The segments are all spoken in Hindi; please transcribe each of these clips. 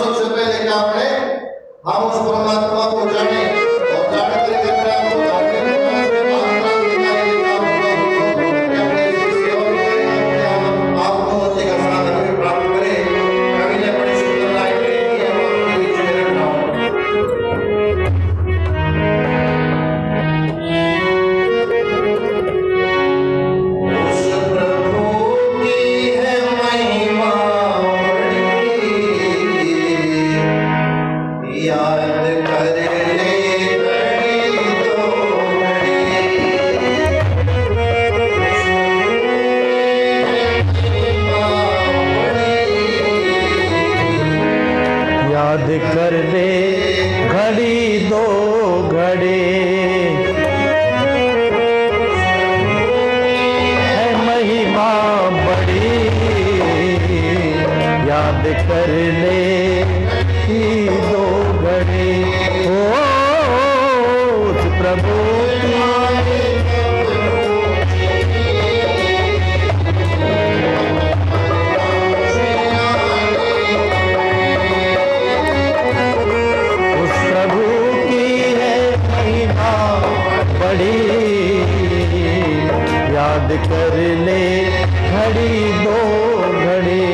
सबसे पहले काम है हम उस परमात्मा को जाने और जानकर के अपने आप को जानने के बाद में मात्रा निकालने का अपने सेवा में अपने आप को होने का साधन भी प्राप्त करें। कवि ने बड़ी सुंदर लाइन कही है और आपके बीच में रख रहा हूँ। उस प्रभु की है महिमा बड़ी, याद कर ले घड़ी दो याद कर ले घड़ी दो घड़ी, है महिमा बड़ी, याद कर ले दो घड़ी। ओ उस प्रभु बड़ी, याद कर ले घड़ी दो घड़ी।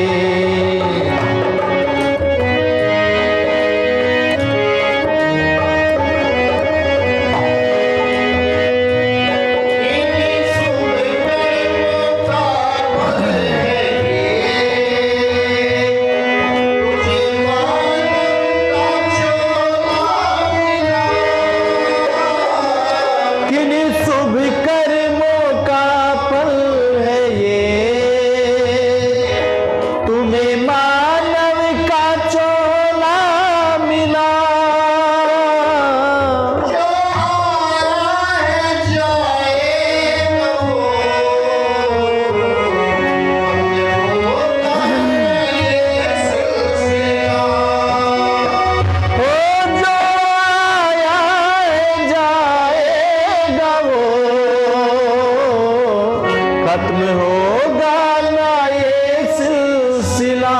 किन शुभ कर्मों का फल है ये, तुम्हें मानव का चोला मिला। जो आया है जाएगा वो, होता है ये सिलसिला। ओ जो आया है जाएगा वो, खत्म होगा ना ये सिलसिला।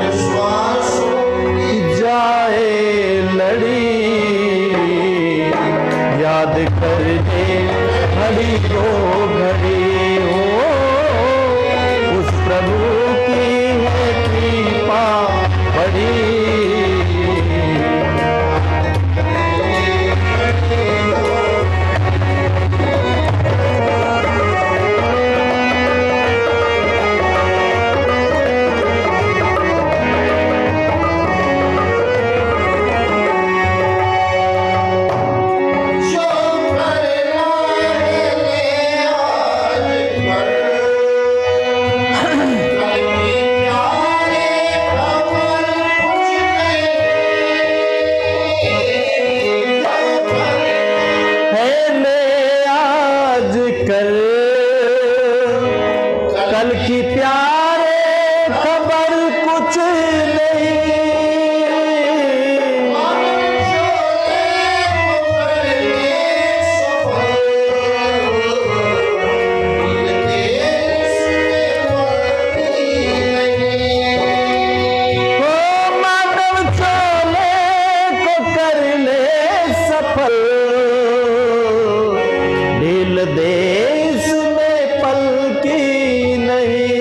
विश्वासों की जाए लड़ी, याद कर दे घड़ी दो घड़ी। हो उस प्रभु की है कृपा बड़ी, जो करना है ले आज कर, कल की प्यारे खबर कुछ नहीं। जो करना है ले आज कल, कल की प्यारे खबर कुछ नहीं। मानव चोले को कर ले सफल, ढील दे इसमें पल की नहीं।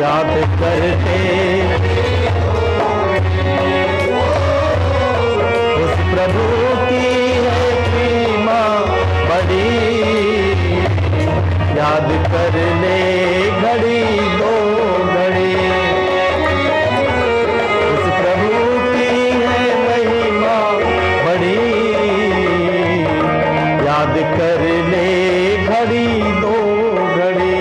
याद करते उस प्रभु की है महिमा बड़ी, याद कर ले घड़ी दो घड़ी। उस प्रभु की है महिमा बड़ी, याद कर ले घड़ी दो घड़ी।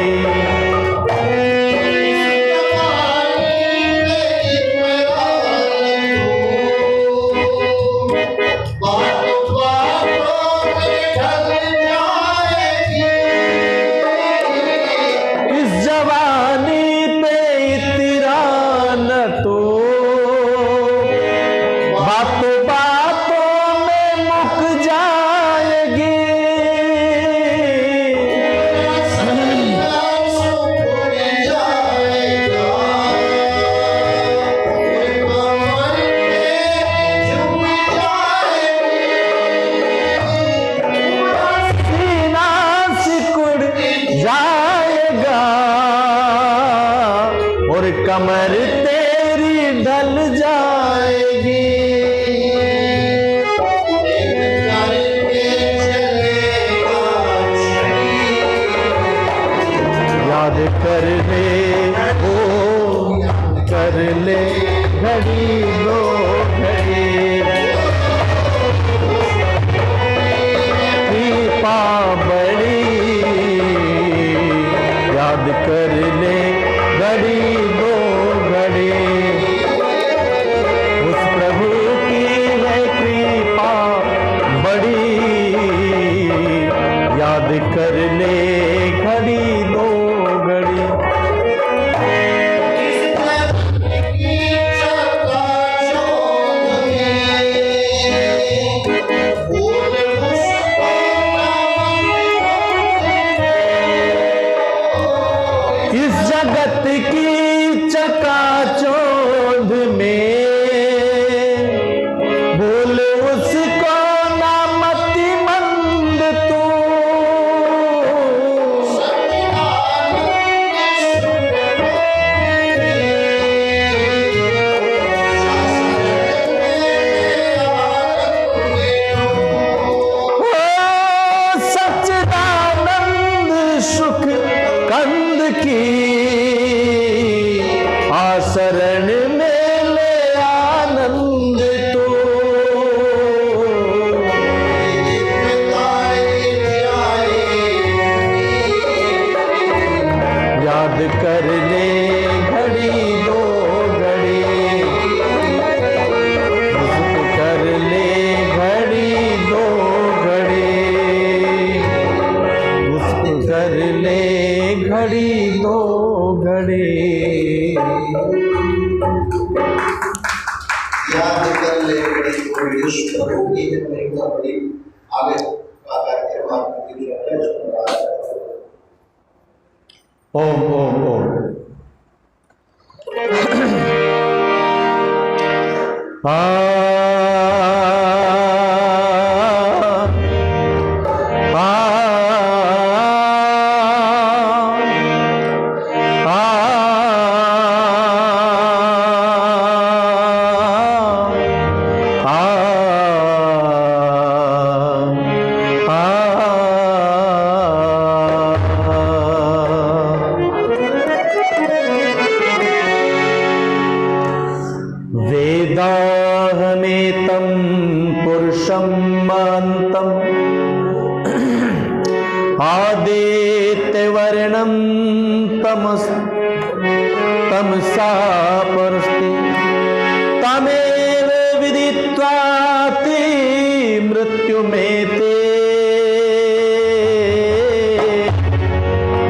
इस जवानी पे इतरा न तो, बातों बातों में मुक जाएगी। कृपा बड़ी, याद कर ले घड़ी दो घड़ी, उस प्रभु की है कृपा बड़ी, याद कर ले घड़ी दो घड़ी। इस जगत की चकाचौंध में बोल उसको ना मति मंद तू, सच्चिदानंद सुख कंद की आशरण में ले आनंद तो, याद कर ले घड़ी दो घड़ी, मुझको कर ले घड़ी दो घड़ी, मुझको कर ले घड़ी दो घड़ी। याद कर ले बड़ी कोई ईश्वर होगी है नहीं का बड़ी आगे बाबा के बाप की जो है उसको ओम ओम ओम। आ वेदाहमेतं पुरुषमन्तम् आदित्यवर्णं तमसा परस्ति, तमेव विदित्वाति मृत्युमेते,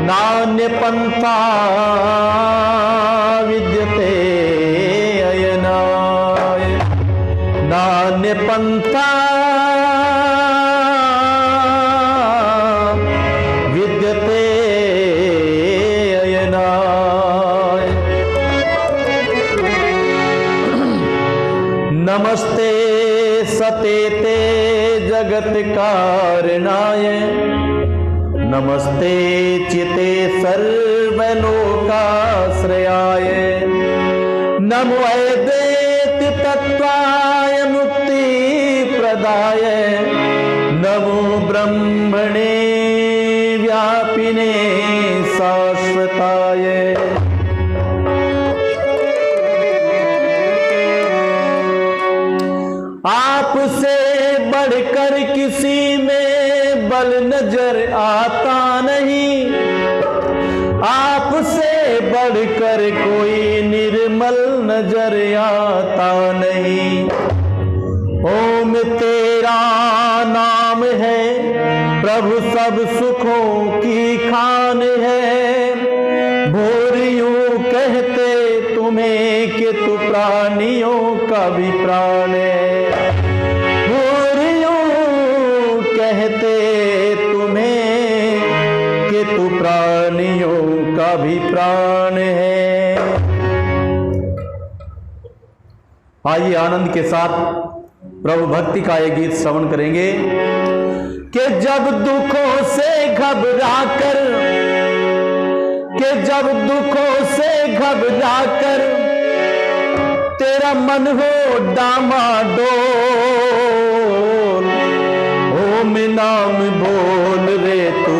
नान्यपन्था विद्यते अयनाय, नान्यपन्था विद्यते अयनाय। नमस्ते सतेते जगत्कारणाय, नमस्ते चिते सर्वलोकाश्रयाय, नमो वेदेति तत्त्वाय मुक्ति प्रदाय, नमो ब्रह्मणे व्यापिने शाश्वताय। आपसे बढ़कर किसी में बल नजर आता नहीं, आपसे बढ़कर कोई निर्मल नजर आता नहीं। ओम तेरा नाम है प्रभु सब सुखों की खान है, भोर यूं कहते तुम्हें कि तू प्राणियों का भी प्राण है, भोर यूं कहते तुम्हें कि तू प्राणियों का भी प्राण है। आइए आनंद के साथ प्रभु भक्ति का ये गीत श्रवण करेंगे कि जब दुखों से घबराकर, कि जब दुखों से घबराकर तेरा मन हो डामाडोल, ओम नाम बोल रे तू,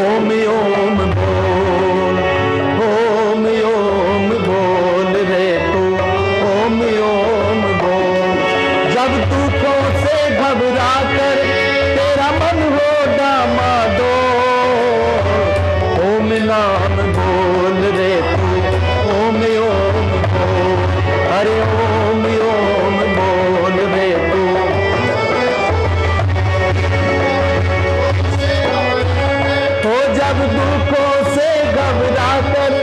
ओम ओम बोल, ओम ओम बोल रे तू, ओम ओम बोल। जब दुखों से घबराकर तेरा मन हो डामाडोल, जब दुखों से घबरा कर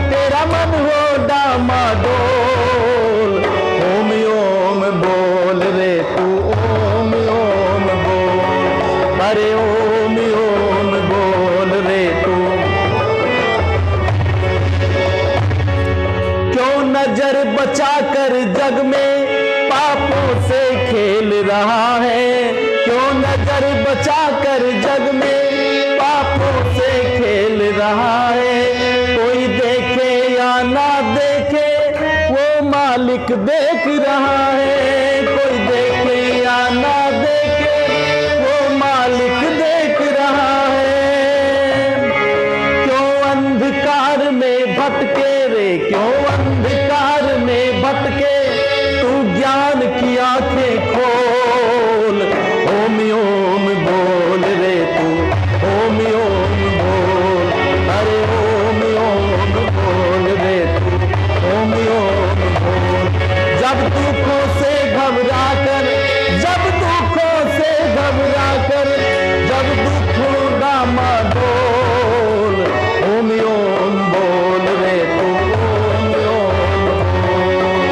तेरा मन हो डामाडोल, ओम ओम बोल रे तू, ओम ओम बोल, अरे ओम ओम बोल रे तू। क्यों नजर बचा कर जग में पापों से खेल रहा है, क्यों नजर बचा कर जग में पापों से खेल रहा है। कोई देखे या ना देखे वो मालिक देख रहा है, कोई देखे या ना देखे वो मालिक देख रहा है। क्यों अंधकार में भटके रे, क्यों अंधकार में भटके, तू ज्ञान की आंखें खोल, ओम ओम बोल रे तू, ओम ओम बोल, अरे ओम ओम बोल रे तू, ओम ओम बोल। जब दुखों से घबरा कर, जब दुखों से घबरा कर, जब दुखों डामाडोल, ओम ओम बोल रे तू, ओम ओम बोल।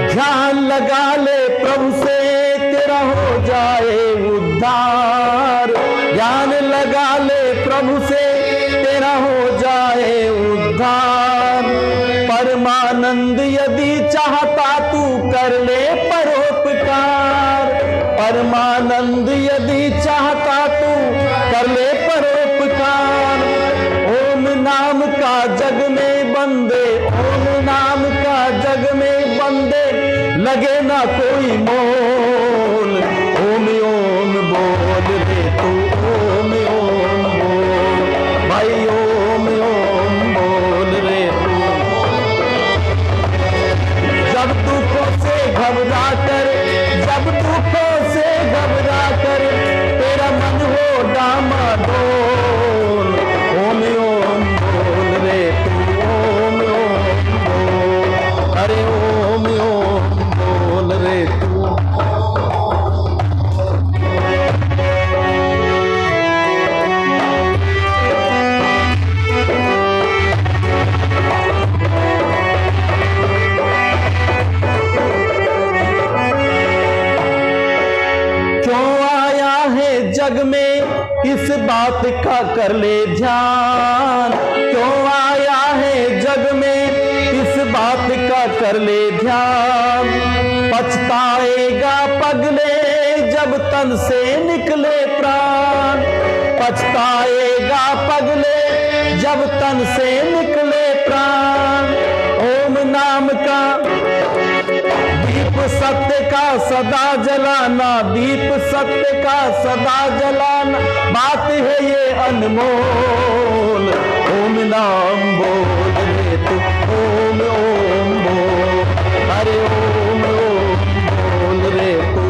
ध्यान लगा ले प्रभु से तेरा हो जाए उद्धार, ध्यान लगा ले प्रभु से तेरा हो जाए उद्धार। परमानंद यदि चाहता तू कर ले परोपकार, परमानंद यदि चाहता तू कर ले परोपकार। ओम नाम का जग में बंदे, ओम नाम का जग में बंदे, लगे ना कोई मोल, ओम ओम बोल रे तू, ओम ओम बोल, भाई ओम ओम बोल रे तू। जब दुखों से घबरा कर, जब दुखों से घबरा कर, तेरा मन हो डामाडोल, ओम ओम बोल रे तू, ओम ओम बोल, अरे ओम ओम बोल रे तू। क्यों आया है जग में इस बात का कर ले ध्यान, क्यों आया है जग में इस बात का कर ले ध्यान। पछताएगा पगले जब तन से निकले प्राण, पछताएगा पगले जब तन से निकले प्राण। ओम नाम का दीप सत्य का सदा जलाना, दीप सत्य का सदा जलाना, बात है ये अनमोल। ओम नाम बोल रे तू, ओम ओम बोल, अरे ओम ओम बोल रे तू।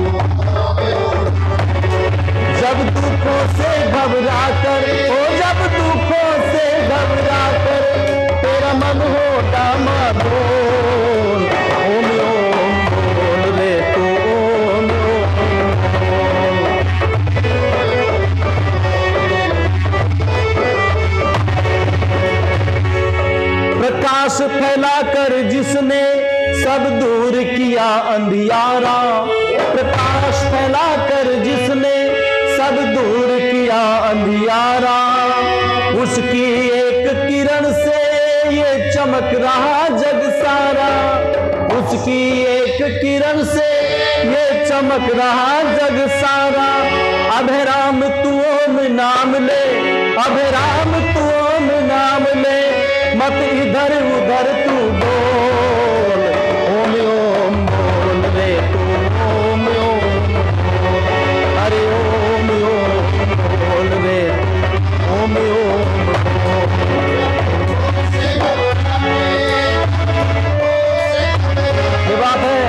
जब दुखों से घबरा कर, ओ जब दुखों से घबरा कर, तेरा मन हो डामाडोल, ओम ओम बोल रे तू, ओम ओम बोल। प्रकाश फैलाकर जिसने सब दूर किया अंधियारा, प्रकाश फैलाकर जिसने सब दूर किया अंधियारा। उसकी एक किरण से ये चमक रहा जग सारा, उसकी एक किरण से ये चमक रहा जग सारा। अभय राम तू ओम नाम ले, अभय राम तू ओम नाम ले, मत इधर उधर तू बोल, ओम ओम बोल रे तू, ओम ओम बोल, अरे ओम ओम बोल रे, ओम ओम बोल। ये बात है,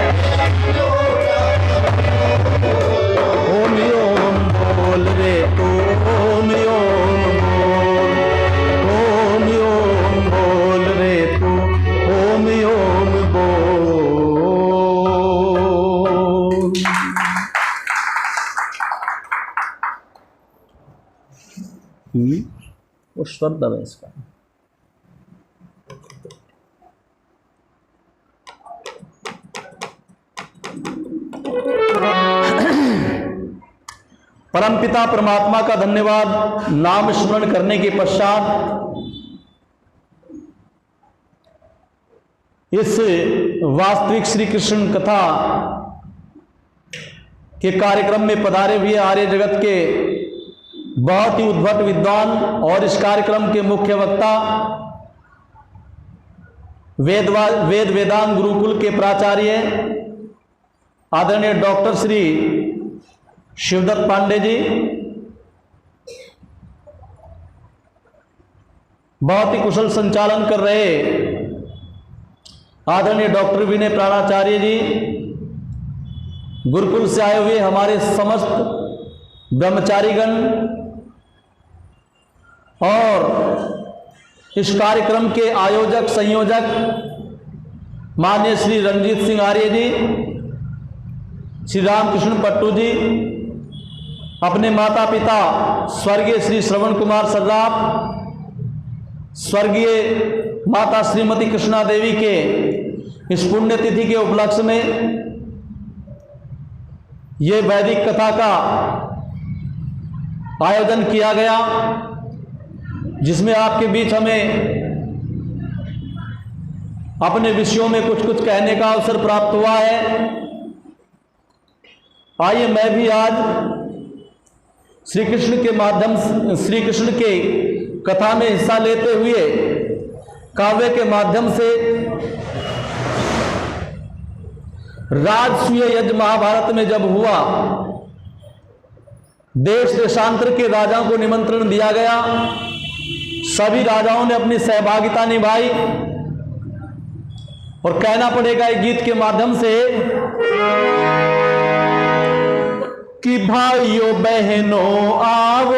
ओम ओम बोल रे तू, ओम ओम बोल, ओम ओम बोल रे तू, ओम वो स्वर दब है इसका। परमपिता परमात्मा का धन्यवाद। नाम स्मरण करने के पश्चात इस वास्तविक श्री कृष्ण कथा के कार्यक्रम में पधारे हुए आर्य जगत के बहुत ही उद्भट विद्वान और इस कार्यक्रम के मुख्य वक्ता वेद वेदांत गुरुकुल के प्राचार्य आदरणीय डॉक्टर श्री शिवदत्त पांडे जी, बहुत ही कुशल संचालन कर रहे आदरणीय डॉक्टर विनय प्राणाचार्य जी, गुरुकुल से आए हुए हमारे समस्त ब्रह्मचारीगण और इस कार्यक्रम के आयोजक संयोजक माननीय श्री रंजीत सिंह आर्य जी, श्री रामकृष्ण पट्टू जी, अपने माता पिता स्वर्गीय श्री श्रवण कुमार सर्राफ, स्वर्गीय माता श्रीमती कृष्णा देवी के इस पुण्यतिथि के उपलक्ष्य में ये वैदिक कथा का आयोजन किया गया, जिसमें आपके बीच हमें अपने विषयों में कुछ कुछ कहने का अवसर प्राप्त हुआ है। आइए मैं भी आज श्री कृष्ण के माध्यम श्री कृष्ण के कथा में हिस्सा लेते हुए काव्य के माध्यम से राजसूय यज्ञ महाभारत में जब हुआ, देश देशांतर के राजाओं को निमंत्रण दिया गया, सभी राजाओं ने अपनी सहभागिता निभाई और कहना पड़ेगा एक गीत के माध्यम से कि भाइयों बहनों आओ,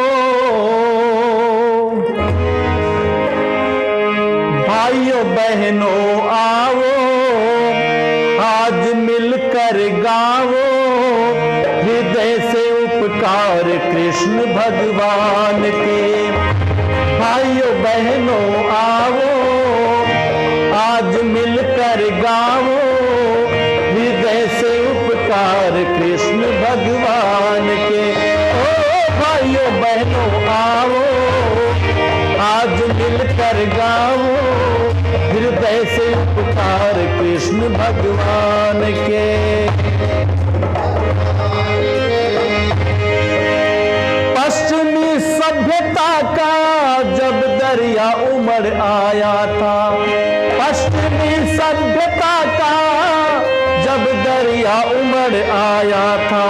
भाइयों बहनों आओ, आज मिलकर गाओ हृदय से उपकार कृष्ण भगवान के। भाइयों बहनों आओ, आज मिलकर गाओ हृदय से उपकार कृष्ण भगवान के। ओ भाइयों बहनों आओ, आज मिलकर गाओ हृदय से उपकार कृष्ण भगवान के। पश्चिमी सभ्यता का जब दरिया उमड़ आया था, पश्चिमी सभ्यता का जब दरिया उमड़ आया था,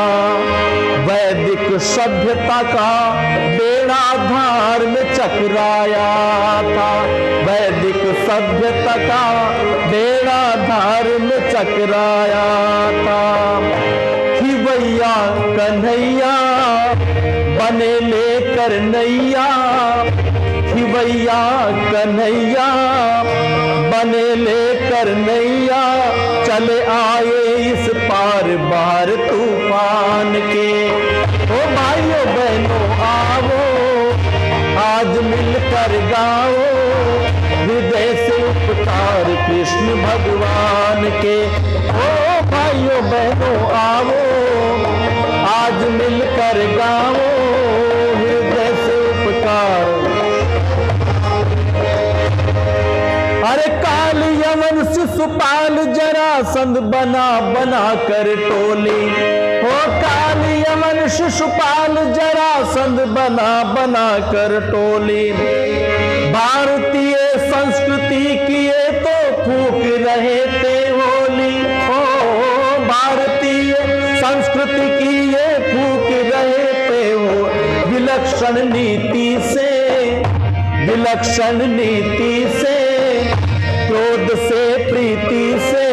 वैदिक सभ्यता का बेड़ा धार में चकराया था, वैदिक सभ्यता का बेड़ा धार में चकराया था। खिवैया कन्हैया बने लेकर नैया, खिवैया कन्हैया बने लेकर नैया, चले आए इस पार बार तूफान के। ओ भाइयों बहनों आओ, आज मिलकर गाओ हृदय से उपकार कृष्ण भगवान के। ओ भाइयों बहनों आओ, आज मिलकर गाओ हृदय से उपकार। अरे काल यमन शिशुपाल जरासंध बना बना कर टोली, हो काल यमन शिशुपाल जरासंध बना बना कर टोली। भारतीय संस्कृति की ये तो फूक रहे थे होली, हो भारतीय संस्कृति की ये फूक रहे थे हो। विलक्षण नीति से, विलक्षण नीति से, क्रोध से प्रीति से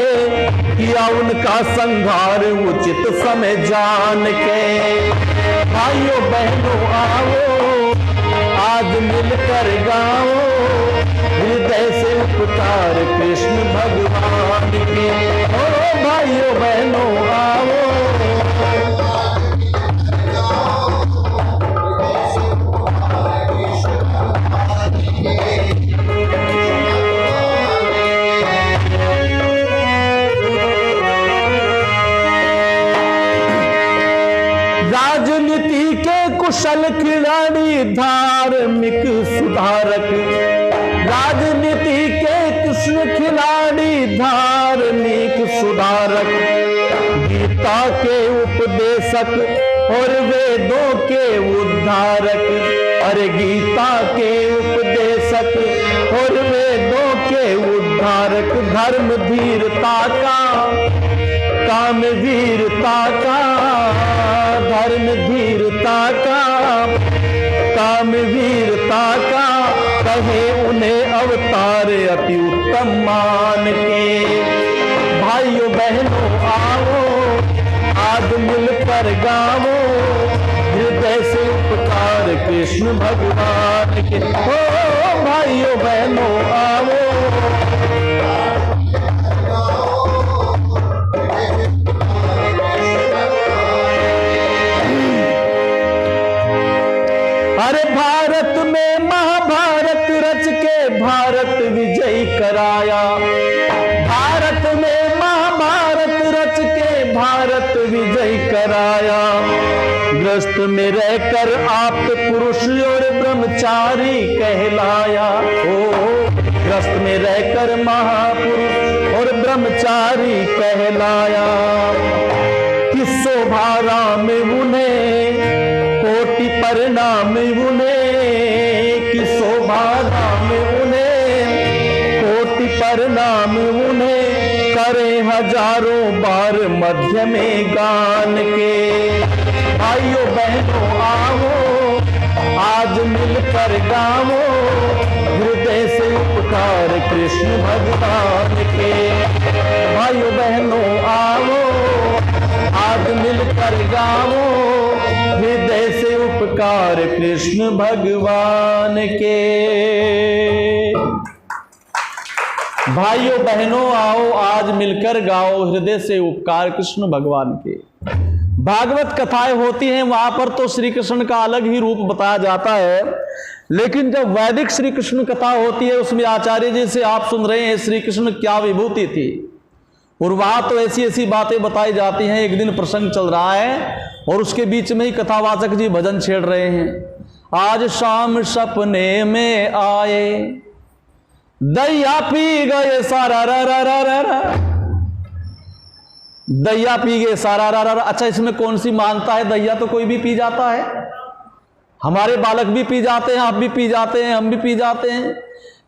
किया उनका संहार उचित समय जान के। भाइयों बहनों आओ, आज मिलकर गाओ हृदय से उपकार कृष्ण भगवान के। ओ भाइयों बहनों आओ, राजनीति के कुशल खिलाड़ी धार्मिक सुधारक, राजनीति के कुशल खिलाड़ी धार्मिक सुधारक, गीता के उपदेशक और वेदों के उद्धारक, अरे गीता के उपदेशक और वेदों के उद्धारक, धर्म धीरता का काम वीरता का, धर्म धीरता का काम वीरता का, कहे उन्हें अवतार अति उत्तम मान के। भाइयों बहनों आओ आज मिलकर गाओ, हृदय से उपकार कृष्ण भगवान के। ओ भाइयों बहनों आओ, अरे भारत में महाभारत रच के भारत विजयी कराया, भारत में महाभारत रच के भारत विजयी कराया, ग्रस्त में रहकर आप्त पुरुष और ब्रह्मचारी कहलाया। ओ ग्रस्त में रहकर महापुरुष और ब्रह्मचारी कहलाया, किस शोभा राम उन्हें कोटि परिणाम उन्हें, कि शोभा राम उन्हें कोटि परिणाम उन्हें, करे हजारों बार मध्य में गान के। भाइयों बहनों आओ आज मिलकर गाओ, हृदय से उपकार कृष्ण भगवान के। भाइयों बहनों आओ आज मिलकर गाओ, हृदय से उपकार कृष्ण भगवान के। भाइयों बहनों आओ आज मिलकर गाओ, हृदय से उपकार कृष्ण भगवान के। भागवत कथाएं होती हैं वहां पर तो श्री कृष्ण का अलग ही रूप बताया जाता है, लेकिन जब वैदिक श्री कृष्ण कथा होती है उसमें आचार्य जी से आप सुन रहे हैं श्री कृष्ण क्या विभूति थी, और वहां तो ऐसी ऐसी बातें बताई जाती हैं। एक दिन प्रसंग चल रहा है और उसके बीच में ही कथावाचक जी भजन छेड़ रहे हैं। आज शाम सपने में आए, दैया पी गए सारा रा रा रा रा रा, दैया पी गए सारा रा रा रा। अच्छा इसमें कौन सी मानता है? दैया तो कोई भी पी जाता है, हमारे बालक भी पी जाते हैं, आप भी पी जाते हैं, हम भी पी जाते हैं।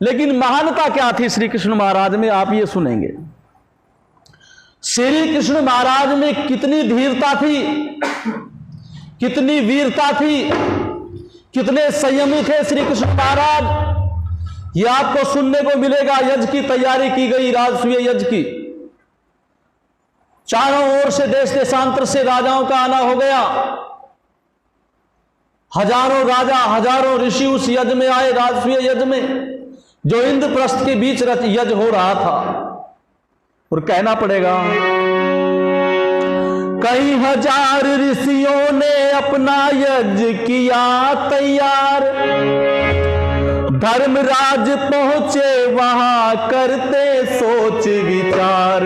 लेकिन महानता क्या थी श्री कृष्ण महाराज में, आप ये सुनेंगे। श्री कृष्ण महाराज में कितनी धीरता थी, कितनी वीरता थी, कितने संयमी थे श्री कृष्ण महाराज, यह आपको सुनने को मिलेगा। यज्ञ की तैयारी की गई, राजसूय यज्ञ की, चारों ओर से देश देशांतर से राजाओं का आना हो गया। हजारों राजा हजारों ऋषि उस यज्ञ में आए, राजसूय यज्ञ में, जो इंद्रप्रस्थ के बीच यज्ञ हो रहा था। और कहना पड़ेगा कई हजार ऋषियों ने अपना यज्ञ किया तैयार, धर्मराज पहुंचे वहां करते सोच विचार।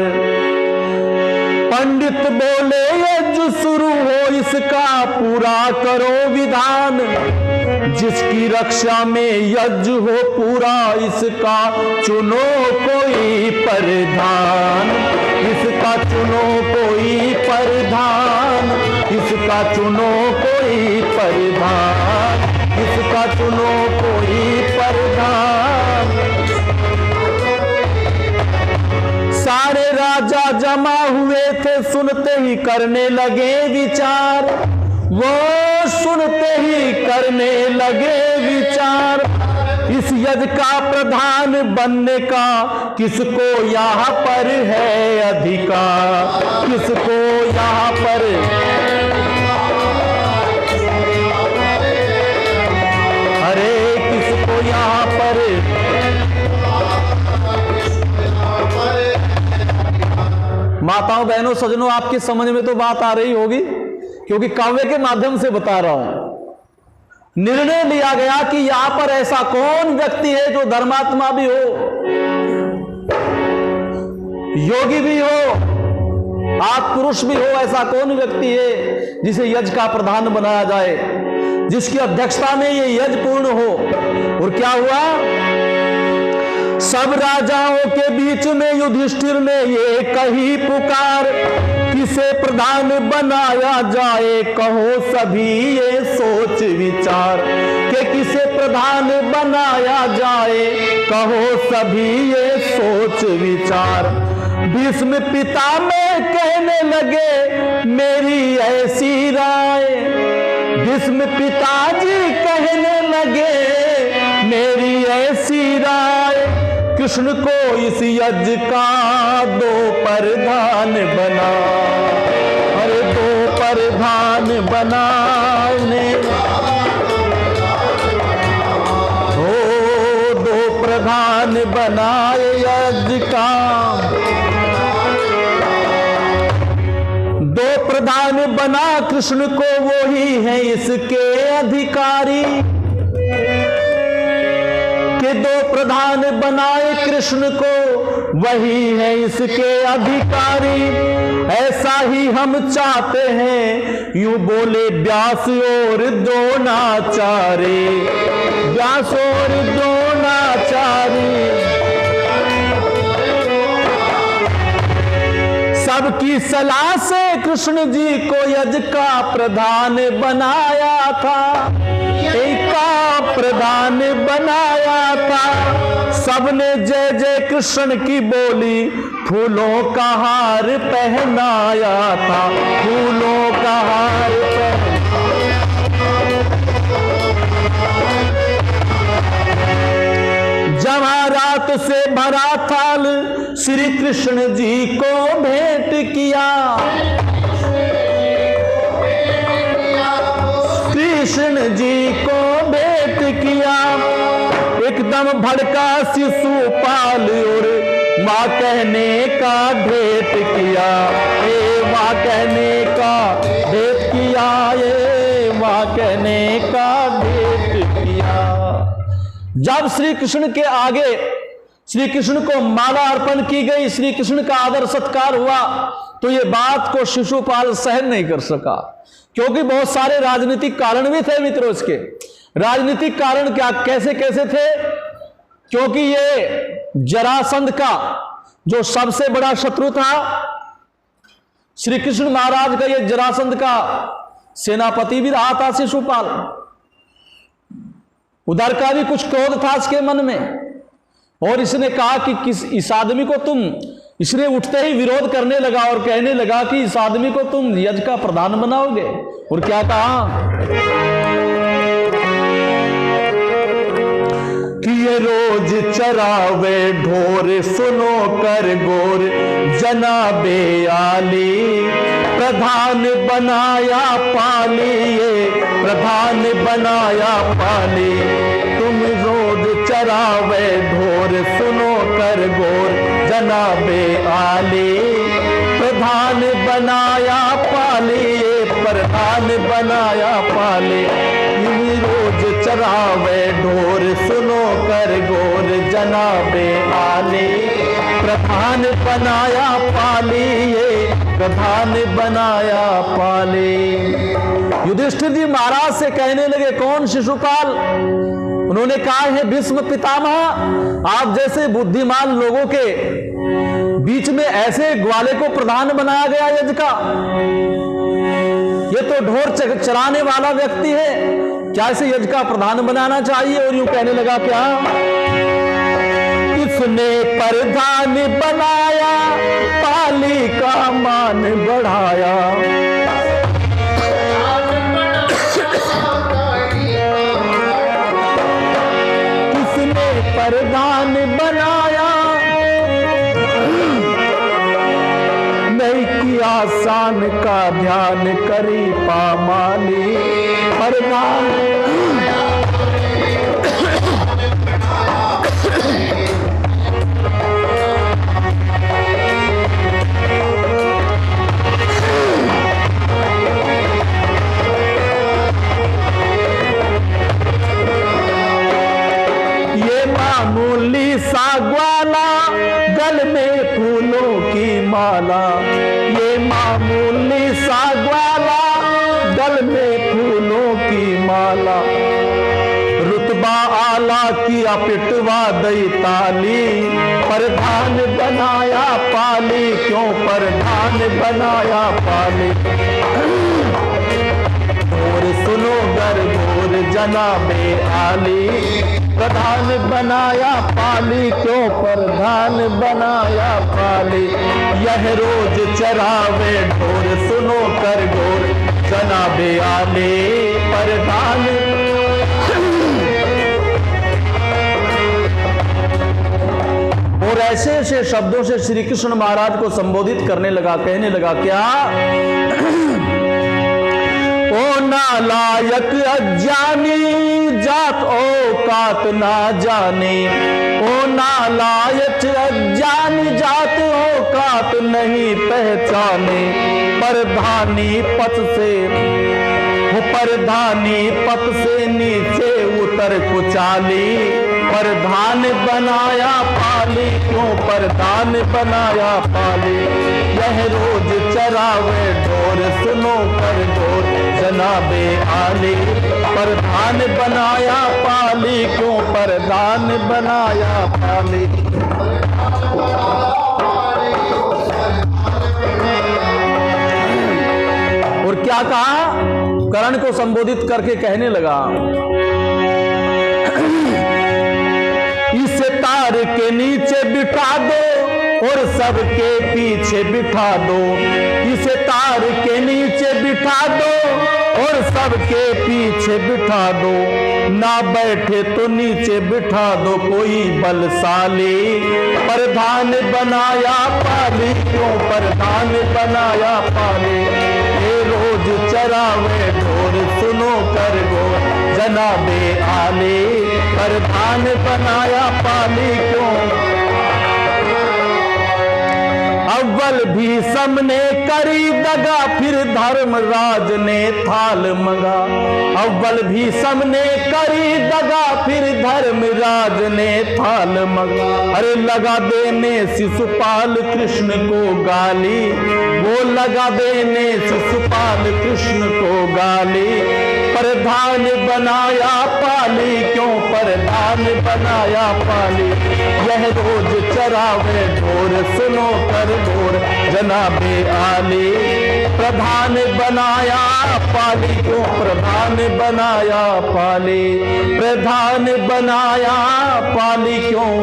पंडित बोले यज्ञ शुरू हो इसका पूरा करो विधान, जिसकी रक्षा में यज्ञ हो पूरा इसका चुनो कोई प्रधान, इसका चुनो कोई प्रधान, इसका चुनो कोई प्रधान, इसका चुनो कोई प्रधान। सारे राजा जमा हुए थे, सुनते ही करने लगे विचार, वो सुनते ही करने लगे विचार। इस यज्ञ का प्रधान बनने का किसको यहाँ पर है अधिकार, किसको यहाँ पर, अरे किसको यहाँ पर। माताओं बहनों सज्जनों आपकी समझ में तो बात आ रही होगी, क्योंकि काव्य के माध्यम से बता रहा हूं। निर्णय लिया गया कि यहां पर ऐसा कौन व्यक्ति है जो धर्मात्मा भी हो, योगी भी हो, आप पुरुष भी हो, ऐसा कौन व्यक्ति है जिसे यज्ञ का प्रधान बनाया जाए, जिसकी अध्यक्षता में ये यज्ञ पूर्ण हो। और क्या हुआ, सब राजाओं के बीच में युधिष्ठिर ने ये कही पुकार, किसे प्रधान बनाया जाए, कहो सभी ये सोच विचार, कि किसे प्रधान बनाया जाए, कहो सभी ये सोच विचार। भीष्म पिता में कहने लगे मेरी ऐसी राय, भीष्म पिताजी कहने लगे मेरी ऐसी राय, कृष्ण को इस यज्ञ का दो प्रधान बना, अरे दो प्रधान बनाने, दो प्रधान बनाए यज्ञ का, दो प्रधान बना कृष्ण को, वो ही है इसके अधिकारी, कि दो प्रधान बनाए कृष्ण को, वही है इसके अधिकारी। ऐसा ही हम चाहते हैं, यूं बोले व्यास और द्रोणाचार्य, व्यास और द्रोणाचार्य। सबकी सलाह से कृष्ण जी को यज्ञ का प्रधान बनाया था, का प्रधान बनाया था। सबने जय जय कृष्ण की बोली, फूलों का हार पहनाया था, फूलों का हार जवाहरात से भरा थाल श्री कृष्ण जी को भेंट किया, कृष्ण जी को भेंट किया। एकदम भड़का शिशुपाल और माँ कहने का भेंट किया, ए माँ कहने का भेंट किया, ए माँ कहने का भेंट किया। जब श्री कृष्ण के आगे श्री कृष्ण को माला अर्पण की गई, श्री कृष्ण का आदर सत्कार हुआ, तो ये बात को शिशुपाल सहन नहीं कर सका, क्योंकि बहुत सारे राजनीतिक कारण भी थे मित्रों। इसके राजनीतिक कारण क्या कैसे कैसे थे, क्योंकि ये जरासंध का जो सबसे बड़ा शत्रु था, श्री कृष्ण महाराज का, ये जरासंध का सेनापति भी रहा था शिशुपाल। उधर का भी कुछ क्रोध था इसके मन में, और इसने कहा कि इस आदमी को तुम, इसने उठते ही विरोध करने लगा और कहने लगा कि इस आदमी को तुम यज्ञ का प्रधान बनाओगे। और क्या कहा कि ये रोज चरावे ढोर, सुनो कर गोर जनाबे आली, प्रधान बनाया पाली, ये प्रधान बनाया पाली। तुम रोज चरावे ढोर, सुनो कर गोर जनाबे आली, प्रधान बनाया पाली, प्रधान बनाया पाली। रोज चरावे ढोर, सुनो कर गोर जनाबे आली, प्रधान बनाया पाली, ये प्रधान बनाया पाली। युधिष्ठिर जी महाराज से कहने लगे, कौन शिशुपाल? उन्होंने कहा है भीष्म पितामह, आप जैसे बुद्धिमान लोगों के बीच में ऐसे ग्वाले को प्रधान बनाया गया यज्ञ का? ये तो ढोर चराने वाला व्यक्ति है, क्या इसे यज्ञ का प्रधान बनाना चाहिए? और यूं कहने लगा, क्या किसने प्रधान बनाया, पाली का मान बढ़ाया। किसने प्रधान बनाया, नहीं किया शान का ध्यान, करी पामाली प्रधान। ये मामूली सा ग्वाला, गल में फूलों की माला, ये मामूली सा ग्वाला, गल में फूलों की माला, रुतबा आला किया पिटवा दई ताली, प्रधान बनाया पाली, क्यों प्रधान बनाया पाली। और सुनो गरगोर जनाबे आली, प्रधान बनाया पाली, क्यों प्रधान बनाया पाली। यह रोज चरावे ढोर, सुनो गरगोर जनाबे आली, प्रधान। और ऐसे ऐसे शब्दों से श्री कृष्ण महाराज को संबोधित करने लगा, कहने लगा क्या, ओ नालायक अज्ञानी, जात औकात ना जाने। ओ नालायक अज्ञानी, जात औकात नहीं पहचाने। परधानी पथ से, वो परधानी पथ से नीचे उतर कुचाली, प्रधान बनाया पाली, क्यों प्रधान बनाया पाली। यह रोज चरावे ढोर, सुनो कर ढोर जनाबे आली, प्रधान बनाया पाली, क्यों प्रधान बनाया पाली। और क्या कहा, कर्ण को संबोधित करके कहने लगा, इसे तार के नीचे बिठा दो और सबके पीछे बिठा दो। इसे तार के नीचे बिठा दो और सबके पीछे बिठा दो। ना बैठे तो नीचे बिठा दो कोई बलशाली, प्रधान बनाया पाली, क्यों प्रधान बनाया पाली। ये रोज चरावे ढोर, सुनो कर गोर जनाबे आली, प्रधान बनाया पाली, क्यों। अव्वल भीषम ने करी दगा, फिर धर्मराज ने थाल मंगा। अव्वल भीषम ने करी दगा, फिर धर्मराज ने थाल मंगा। अरे लगा देने शिशुपाल कृष्ण को गाली, वो लगा देने शिशुपाल कृष्ण को गाली। प्रधान बनाया पाली, क्यों प्रधान बनाया पाली। यह रोज चरावे ढोर, सुनो कर ढोर जनाबे आली, प्रधान बनाया पाली, क्यों प्रधान बनाया पाली। प्रधान बनाया पाली, क्यों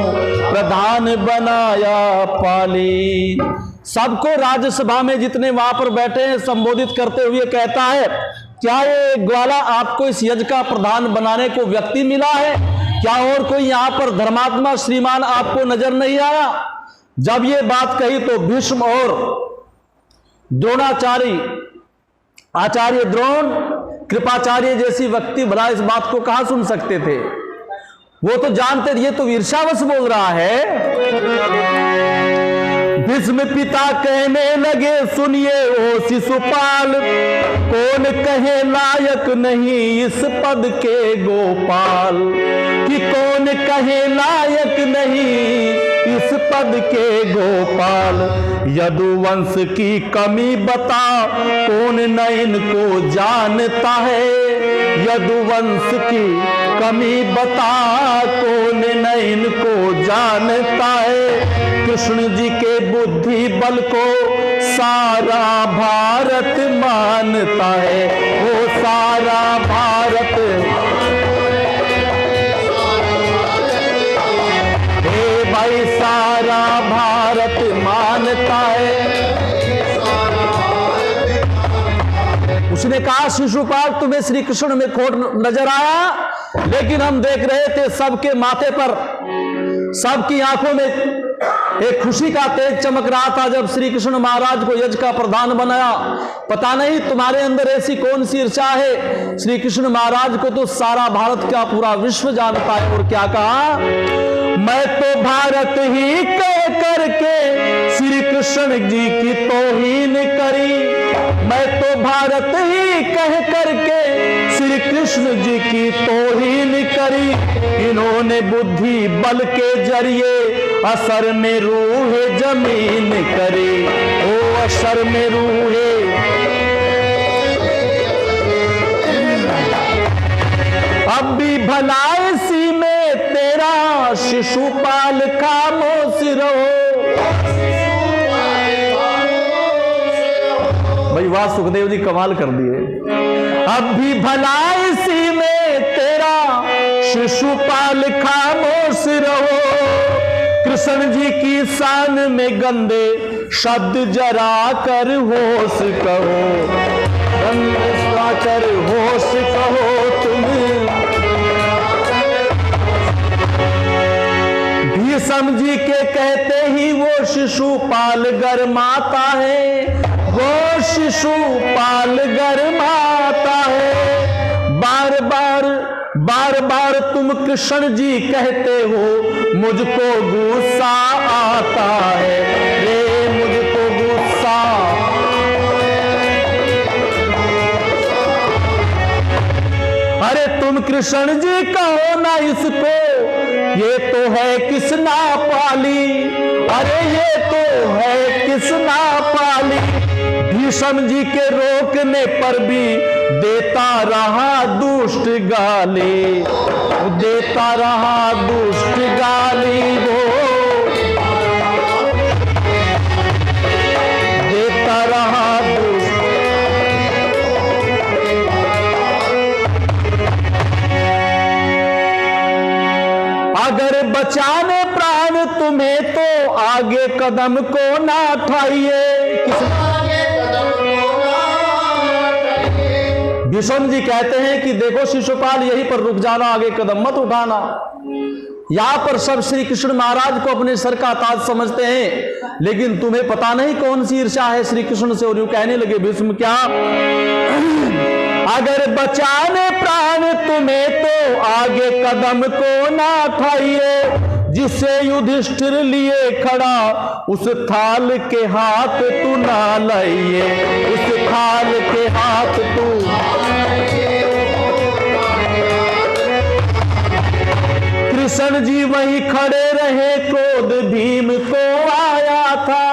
प्रधान बनाया पाली। सबको राज्यसभा में जितने वहां पर बैठे हैं संबोधित करते हुए कहता है, क्या ये ग्वाला आपको इस यज्ञ का प्रधान बनाने को व्यक्ति मिला है? क्या और कोई यहां पर धर्मात्मा श्रीमान आपको नजर नहीं आया? जब ये बात कही तो भीष्म और द्रोणाचार्य, आचार्य द्रोण, कृपाचार्य जैसी व्यक्ति भला इस बात को कहां सुन सकते थे? वो तो जानते थे ये तो ईर्ष्यावश बोल रहा है। भीष्म पिता कहने लगे, सुनिए ओ शिशुपाल, कौन कहे लायक नहीं इस पद के गोपाल। कि कौन कहे लायक नहीं इस पद के गोपाल। यदुवंश की कमी बता, कौन न इनको जानता है। यदुवंश की कमी बता, कौन न इनको जानता है। कृष्ण जी के बुद्धि बल को सारा भारत मानता है, वो सारा भारत। हे भाई सारा भारत मानता है। उसने कहा, शिशुपाल तुम्हें श्री कृष्ण में खोट नजर आया, लेकिन हम देख रहे थे सबके माथे पर, सबकी आंखों में एक खुशी का तेज चमक रहा था जब श्री कृष्ण महाराज को यज्ञ का प्रधान बनाया। पता नहीं तुम्हारे अंदर ऐसी कौन सी ईर्ष्या है। श्री कृष्ण महाराज को तो सारा भारत का पूरा विश्व जानता है। और क्या कहा, मैं तो भारत ही कह करके श्री कृष्ण जी की तौहीन करी। मैं तो भारत ही कह करके श्री कृष्ण जी की तौहीन करी। इन्होंने बुद्धि बल के जरिए असर में रूह जमीन करी। ओ असर में रूह भला इसी में तेरा शिशुपाल खामोश रहो। भाई वाह, सुखदेव जी कमाल कर दिए। अब भी भला इसी में तेरा शिशुपाल खामोश रहो। कृष्ण जी की शान में गंदे शब्द जरा कर होश कहो, गंदा कर होश कहो तुम। भीष्म जी के कहते ही वो शिशुपाल गरमाता है, वो शिशुपाल गरमाता है। बार बार तुम कृष्ण जी कहते हो, मुझको गुस्सा आता है रे, मुझको गुस्सा। अरे तुम कृष्ण जी कहो ना इसको, ये तो है किसना पाली, अरे ये तो है किसना पाली। भीष्म जी के रोकने पर भी देता रहा दुष्ट गाली, देता रहा दुष्ट गाली, वो देता रहा दुष्ट। अगर बचाने प्राण तुम्हें तो आगे कदम को ना उठाइए। भीष्म जी कहते हैं कि देखो शिशुपाल, यहीं पर रुक जाना, आगे कदम मत उठाना। यहां पर सब श्री कृष्ण महाराज को अपने सर का ताज समझते हैं, लेकिन तुम्हें पता नहीं कौन सी ईर्ष्या है श्री कृष्ण से। और यूं कहने लगे भीष्म, क्या अगर बचाने प्राण तुम्हें तो आगे कदम को ना उठाइए। जिसे युधिष्ठिर लिए खड़ा उस थाल के हाथ तू ना लाइए, उस थाल के हाथ तू। कृष्ण जी वहीं खड़े रहे, क्रोध भीम को आया था।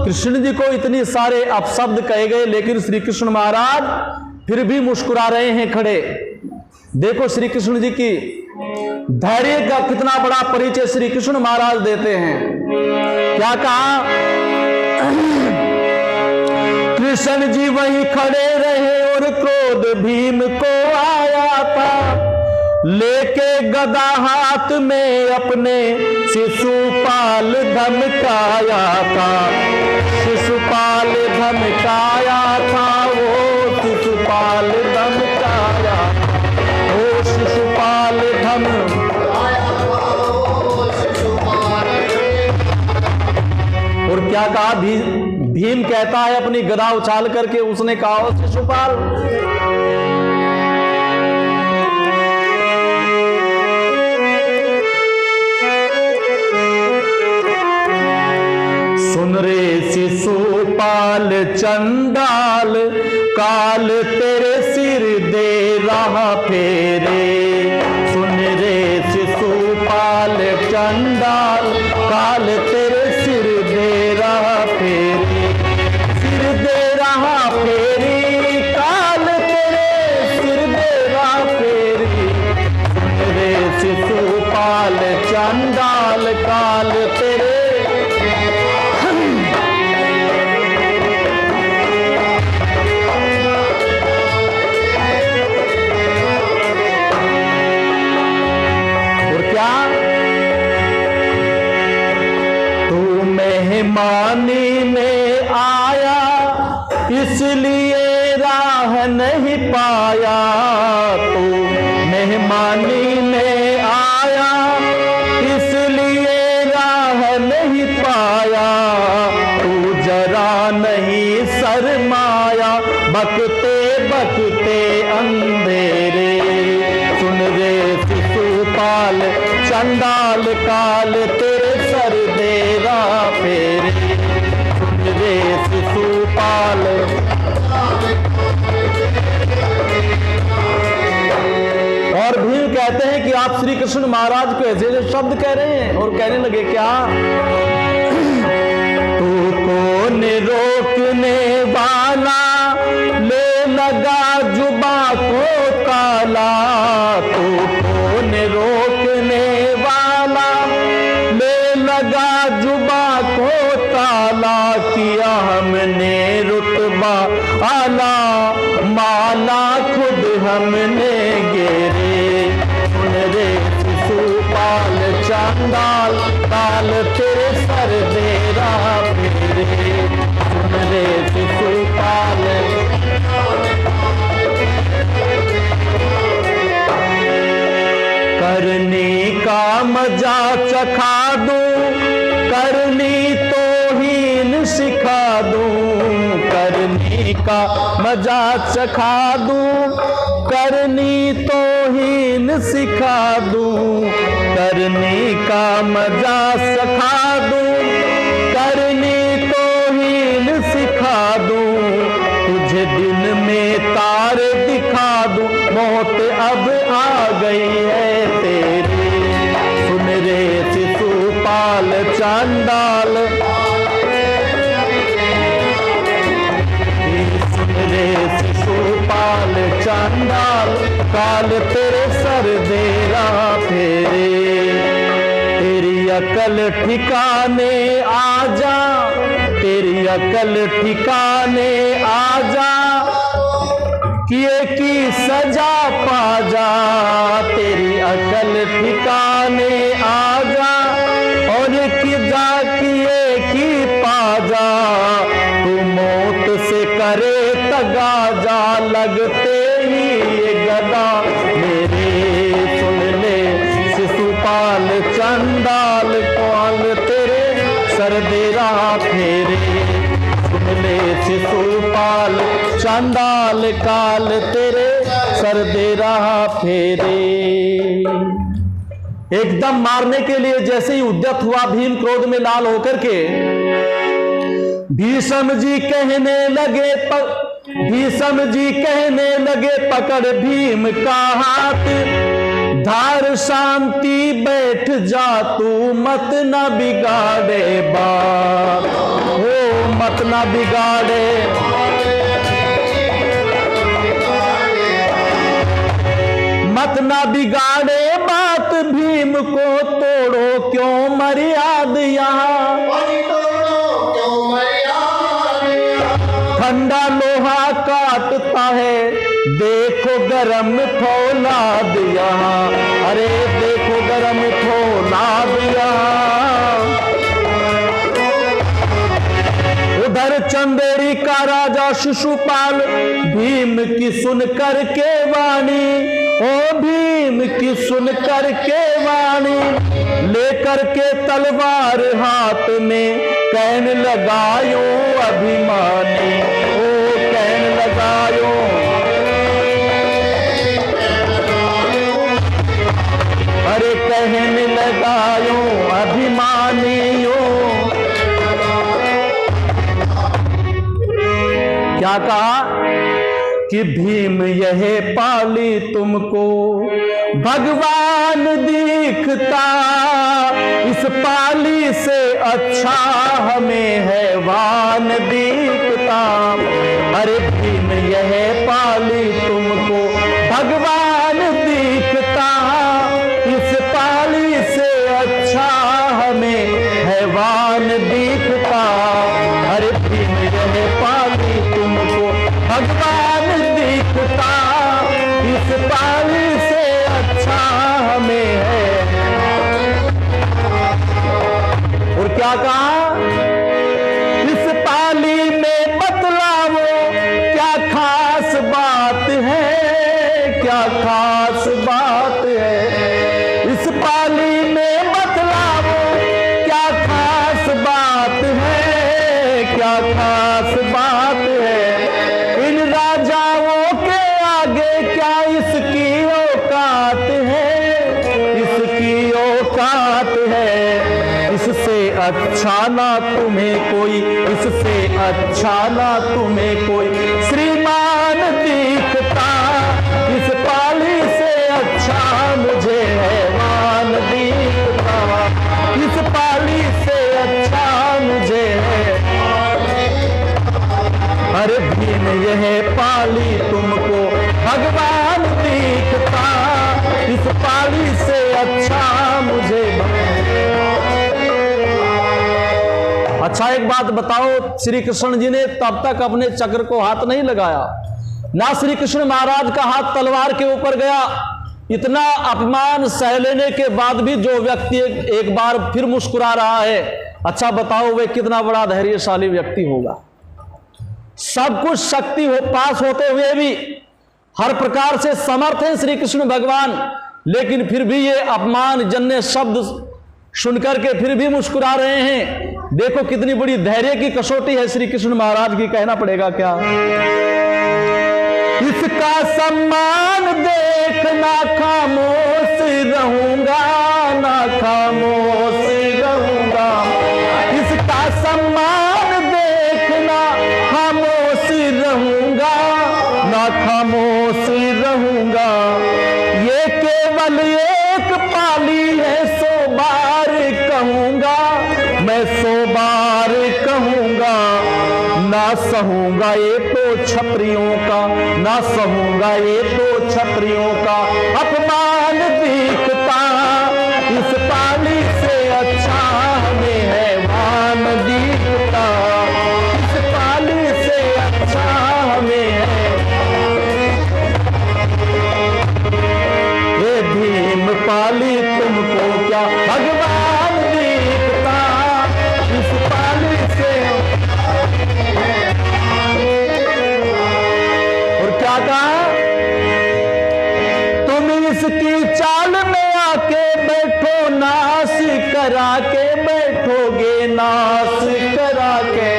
कृष्ण जी को इतने सारे अपशब्द कहे गए, लेकिन श्री कृष्ण महाराज फिर भी मुस्कुरा रहे हैं खड़े। देखो श्री कृष्ण जी की धैर्य का कितना बड़ा परिचय श्री कृष्ण महाराज देते हैं। क्या कहा? कृष्ण जी वहीं खड़े रहे और क्रोध भीम को आया था। लेके गदा हाथ में अपने शिशुपाल धमकाया था, शिशुपाल धमकाया था, वो शिशुपाल धमकाया, वो शिशुपाल और क्या कहा? भीम कहता है अपनी गदा उछाल करके, उसने कहा शिशुपाल। सुन रे शिशुपाल चंडाल, काल तेरे सिर दे रहा फेरे। सुन रे शिशुपाल चंडाल, काल तेरे सिर दे रहा फेरे, सिर दे रहा फेरी, काल तेरे सिर दे रहा फेरी। सुन रे शिशुपाल चंडाल, काल तेरे। मेहमानी में आया इसलिए राह नहीं पाया, तू मेहमानी में आया इसलिए राह नहीं पाया। तू जरा नहीं शर्माया, बकते बकते अंधेरे। सुन रे शिशुपाल चंडाल, काल तेरे सर दे रहा फेरे। सुन रे शिशुपाल। और भीम कहते हैं कि आप श्री कृष्ण महाराज को ऐसे जो शब्द कह रहे हैं, और कहने लगे क्या? तू कौन रोकने वाला, ले लगा लगा जुबा को ताला, किया हमने रुतबा आला, माला खुद हमने गेरे। सुन रे शिशुपाल चांडाल, ताल तेरे सर देरा फेरे। सुन रे शिशुपाल करने का मजा चखा दूं, करनी तो हीन सिखा दूं। करने का मजा चखा दूं, करनी तो हीन सिखा दूं। करने का मजा सिखा दूं, करनी तो हीन सिखा दूं। तुझे दिन में तारे दिखा दूं, मौत अब आ गई है तेरी। सुन रे शिशुपाल चांडाल, सुन रे शिशुपाल चांडाल, काल तेरे सर देरा फेरे। तेरी अकल ठिकाने आ जा, तेरी अकल ठिकाने आ जा, किए की सजा पा जा। तेरी अकल ठिकाने आ जा, और किजा किए की पा जा। तू मौत से करे तगाजा, लगते ही ये गदा मेरे। सुन ले शिशुपाल चांडाल, कौन तेरे सर देरा फेरे। सुन ले शिशुपाल चांडाल, काल तेरे सर देरा फेरे। एकदम मारने के लिए जैसे ही उद्यत हुआ भीम, क्रोध में लाल होकर के भीष्म जी कहने लगे भीष्म जी कहने लगे, पकड़ भीम का हाथ, धार शांति बैठ जा तू, मत ना बिगाड़े बात। हो मत ना बिगाड़े, मत ना बिगाड़े बात। भीम को तोड़ो क्यों मर्याद यहाँ, ठंडा लोहा काटता है, देखो गरम फौलाद यहाँ। अरे देखो गरम फौलाद यहाँ। उधर चंदेरी का राजा शिशुपाल, भीम की सुन कर के वाणी, ओ भीम की सुन कर के वाणी, लेकर के तलवार हाथ में, कहने लगायो अभिमानी। ओ कहने लगायो, अरे कहने लगायो अभिमानियों। क्या कहा कि भीम यह पाली तुमको भगवान दिखता, इस पाली से अच्छा हमें हैवान दिखता। अरे भीम यह पाली तुमको भगवान दिखता, इस पाली से अच्छा हमें हैवान दिखता। अरे भीम यह पाली तुमको भगवान दिखता, इस पाली से अच्छा हमें है। और क्या कहा, इस पाली में बतलाओ क्या खास बात है, क्या खास बात है। इस पाली में बतलाओ क्या खास बात है, क्या खास बात है। इन राजाओं के आगे क्या इसकी औकात है, इसकी औकात है। इससे अच्छा ना तुम्हें कोई, इससे अच्छा ना तुम्हें कोई श्रीमान दिखता, इस पाली से अच्छा मुझे हैवान दिखता, इस पाली से अच्छा मुझे है। अरे भीम यह पाली तुमको भगवान दिखता, इस पाली से अच्छा मुझे अच्छा एक बात बताओ, श्री कृष्ण जी ने तब तक अपने चक्र को हाथ नहीं लगाया, ना श्री कृष्ण महाराज का हाथ तलवार के ऊपर गया। इतना अपमान सह लेने के बाद भी जो व्यक्ति एक बार फिर मुस्कुरा रहा है, अच्छा बताओ वह कितना बड़ा धैर्यशाली व्यक्ति होगा। सब कुछ शक्ति पास होते हुए भी हर प्रकार से समर्थ हैं श्री कृष्ण भगवान, लेकिन फिर भी ये अपमान जन्य शब्द सुनकर के फिर भी मुस्कुरा रहे हैं। देखो कितनी बड़ी धैर्य की कसौटी है श्री कृष्ण महाराज की, कहना पड़ेगा क्या। इसका सम्मान देखना खामोश रहूंगा, ना खामोश रहूंगा। इसका सम्मान देखना खामोश रहूंगा, ना खामोश रहूंगा। ये केवल एक पाली है, 100 बार कहूंगा, मैं 100 बार कहूंगा। ना सहूंगा ये तो छपरियों का, ना सहूंगा ये तो छपरियों का अपमान दिखता। इस पाली से अच्छा हमें हैवान दिखता, इस पाली से अच्छा हमें है। ये भीम पाली तुमको क्या भगवान दिखता, इस पाली से। और क्या कहा, तुम इसकी चाल में आके बैठो, नाश करा के बैठोगे, नाश करा के।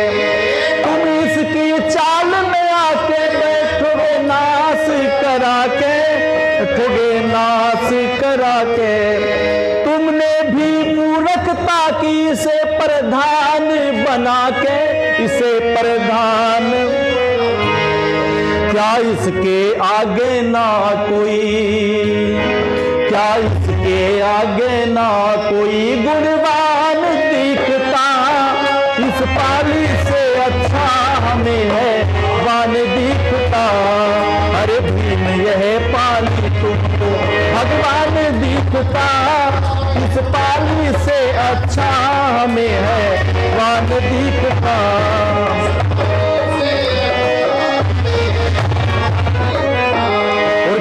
तुम इसकी चाल में आके बैठोगे, नाश करा के बैठोगे, नाश करा के। तुमने भी मूर्खता की इसे प्रधान बना के, इसे प्रधान। क्या इसके आगे ना कोई, क्या इसके आगे ना कोई गुणवान दिखता। इस पाली से अच्छा हमें है वान दिखता। अरे भीम यह पाली तुमको भगवान दिखता, इस पाली से अच्छा हमें है वान दिखता।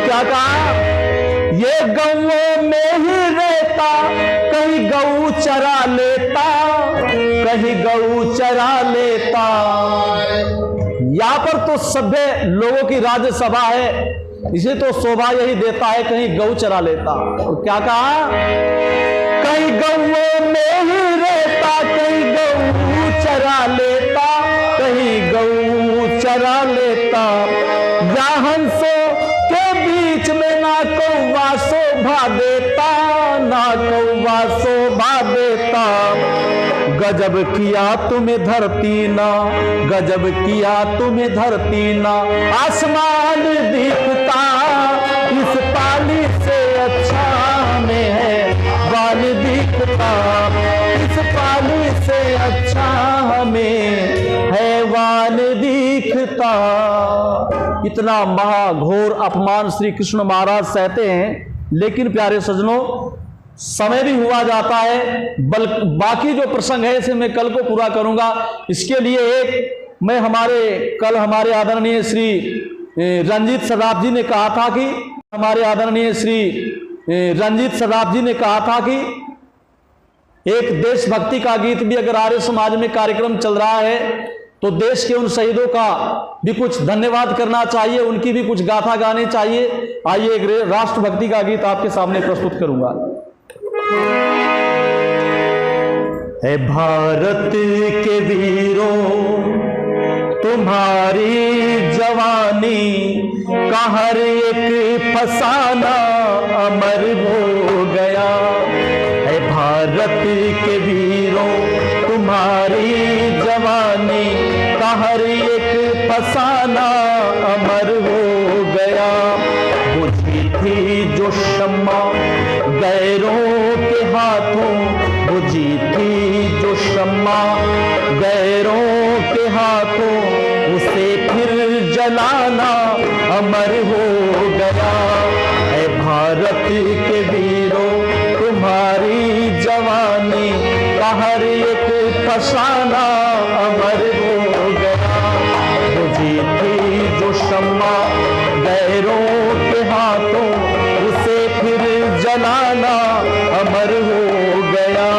क्या कहा, ये गौओं में ही रहता, कहीं गऊ चरा लेता, कहीं गऊ चरा लेता। यहां पर तो सभ्य लोगों की राज्यसभा है, इसे तो शोभा यही देता है कहीं गऊ चरा लेता। और क्या कहा, कहीं गौओं में ही रहता, कहीं गऊ चरा लेता, कहीं गऊ चरा लेता। या हंसों के बीच में ना कौवा शोभा देता, ना कौवा शोभा देता। गजब किया तुम्हें धरती ना, गजब किया तुम्हें धरती ना, आसमान दिखता। इस पाली से अच्छा हमें है वान दिखता, इस पाली से अच्छा हमें है वान दिखता। इतना महाघोर अपमान श्री कृष्ण महाराज सहते हैं, लेकिन प्यारे सज्जनों समय भी हुआ जाता है, बाकी जो प्रसंग है इसे मैं कल को पूरा करूंगा। इसके लिए एक मैं कल हमारे आदरणीय श्री रंजीत सदाफ जी ने कहा था कि हमारे आदरणीय श्री रंजीत सदाफ जी ने कहा था कि एक देशभक्ति का गीत भी अगर आर्य समाज में कार्यक्रम चल रहा है तो देश के उन शहीदों का भी कुछ धन्यवाद करना चाहिए, उनकी भी कुछ गाथा गानी चाहिए। आइए एक राष्ट्रभक्ति का गीत आपके सामने प्रस्तुत करूंगा। है भारत के वीरों तुम्हारी जवानी का हर एक फसाना अमर हो गया। है भारत के वीरों तुम्हारी जवानी का हर एक फसाना अमर हो गया। बुझी थी जो शम्मा गैरों के हाथों, बुझी थी जो शम्मा गैरों के हाथों, उसे फिर जलाना अमर हो गया। है भारत के वीरों तुम्हारी जवानी का हर एक फसाना अमर हो गया। बुझी थी जो शम्मा गैरों के हाथों, उसे फिर जलाना अमर हो गया।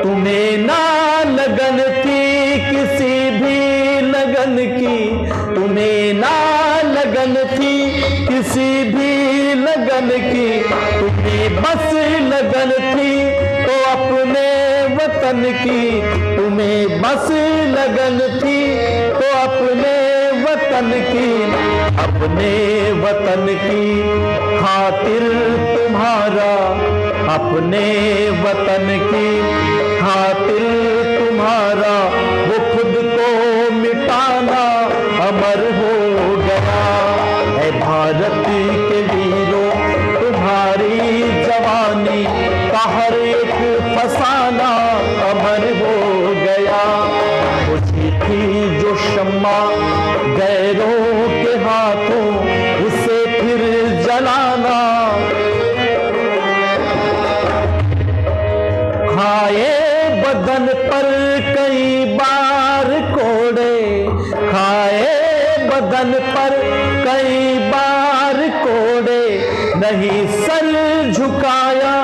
तुम्हें ना लगन थी किसी भी लगन की, तुम्हें ना लगन थी किसी भी लगन की, तुम्हें बस लगन थी तो अपने वतन की, तुम्हें बस लगन थी तो अपने वतन की, अपने वतन की खातिर तुम्हारा, अपने वतन की खातिर तुम्हारा वो खुद को मिटाना अमर हो गया। है भारत के वीरों तुम्हारी जवानी का हर एक फसाना अमर हो गया। बुझी थी जो शम्मा गैरों के हाथों, उसे फिर जलाना। खाए बदन पर कई बार कोड़े, खाए बदन पर कई बार कोड़े, नहीं सर झुकाया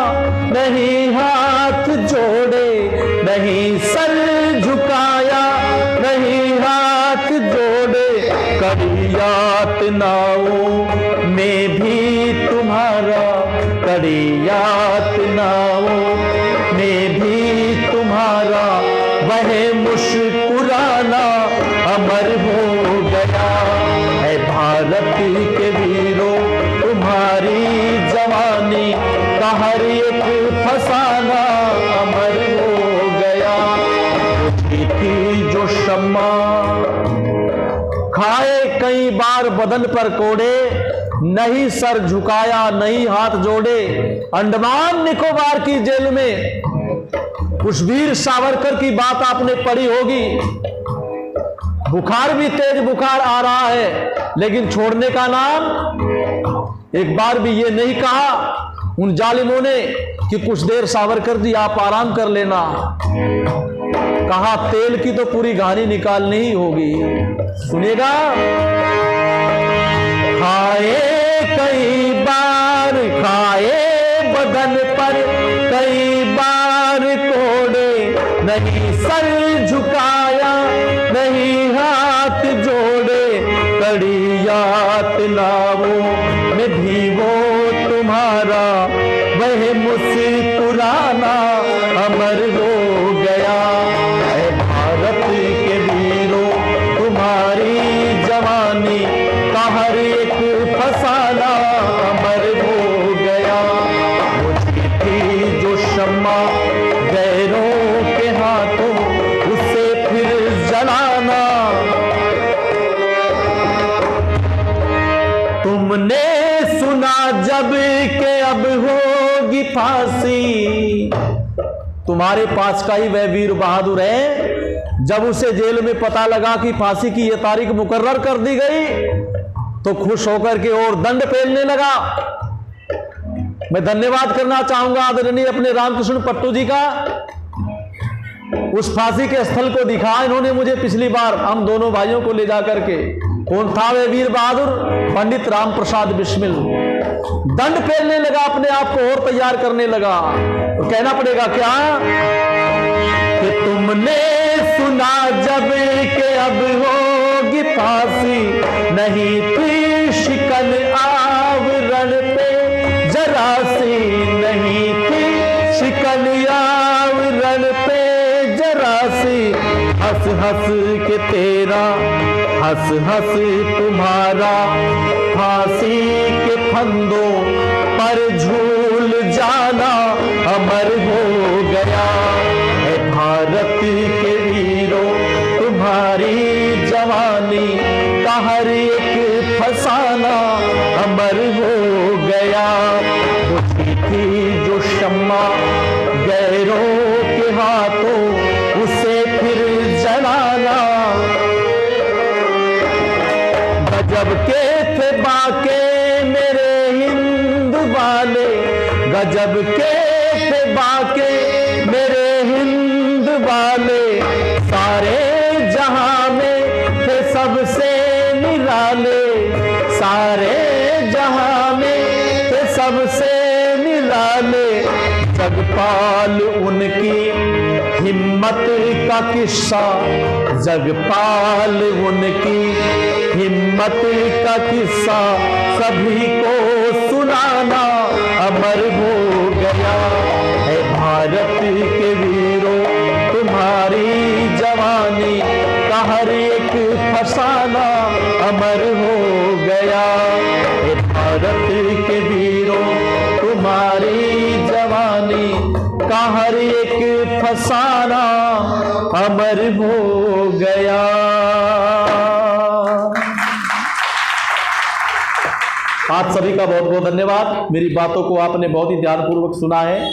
नहीं हाथ जोड़े, नहीं सर झुकाया नहीं हाथ जोड़े। कड़ी यातनाओं में भी तुम्हारा, कड़ी यातनाओं में भी तुम्हारा वह मुस्कुराना अमर हो गया। है भारत के वीरों तुम्हारी जवानी का हर एक फसाना अमर हो गया। बुझी थी जो शम्मा खाए कई बार बदन पर कोड़े, नहीं सर झुकाया नहीं हाथ जोड़े। अंडमान निकोबार की जेल में उस वीर सावरकर की बात आपने पढ़ी होगी। बुखार भी तेज बुखार आ रहा है, लेकिन छोड़ने का नाम एक बार भी ये नहीं कहा उन जालिमों ने कि कुछ देर सावरकर जी आप आराम कर लेना। कहा तेल की तो पूरी कहानी निकालनी ही होगी। सुनिएगा। खाए कई बार, खाए बदन पर कई बार कोड़े, नहीं सर झुकाया नहीं हाथ जोड़े। कड़ी यातनाओं में भी वो तुम्हारा वह मुस्कुराना अमर हो गया। है भारत के वीरों तुम्हारी जवानी का हर एक फसाना अमर हो गया। बुझी थी जो शम्मा गैरों के हाथों, उसे फिर जलाना। तुमने सुना जब के अब होगी फांसी, तुम्हारे पास का ही वह वीर बहादुर है। जब उसे जेल में पता लगा कि फांसी की यह तारीख मुकर्रर कर दी गई, तो खुश होकर के और दंड पेलने लगा। मैं धन्यवाद करना चाहूंगा आदरणीय अपने रामकृष्ण पट्टू जी का। उस फांसी के स्थल को दिखा इन्होंने मुझे पिछली बार, हम दोनों भाइयों को ले जाकर के। कौन था वे वीर बहादुर? पंडित राम प्रसाद बिस्मिल। दंड पेलने लगा, अपने आप को और तैयार करने लगा। तो कहना पड़ेगा क्या कि तुमने सुना जब के अब होगी फांसी, नहीं थी शिकन आवरण पे जरा सी, नहीं थी शिकन आवरण पे जरा सी। हंस हंस के तेरा, हंस हंस तुम्हारा फांसी के फंदों पर झूल जाना अमर हो गया। है भारत के वीरों तुम्हारी जवानी का हर एक फसाना अमर हो गया। बुझी थी जो शम्मा गैरों के हाथों, उसे फिर जलाना। गजब के थे बाके मेरे हिंद वाले, गजब के थे बाके सारे जहां में थे सबसे निराले, जगपाल उनकी हिम्मत का किस्सा, जगपाल उनकी हिम्मत का किस्सा सभी को सुनाना अमर हो गया है। भारत के वीरों तुम्हारी जवानी का हर एक फसाना अमर हो गया है। भारत के वीरों तुम्हारी जवानी का हर एक फसाना अमर हो गया। आप सभी का बहुत बहुत धन्यवाद। मेरी बातों को आपने बहुत ही ध्यानपूर्वक सुना है।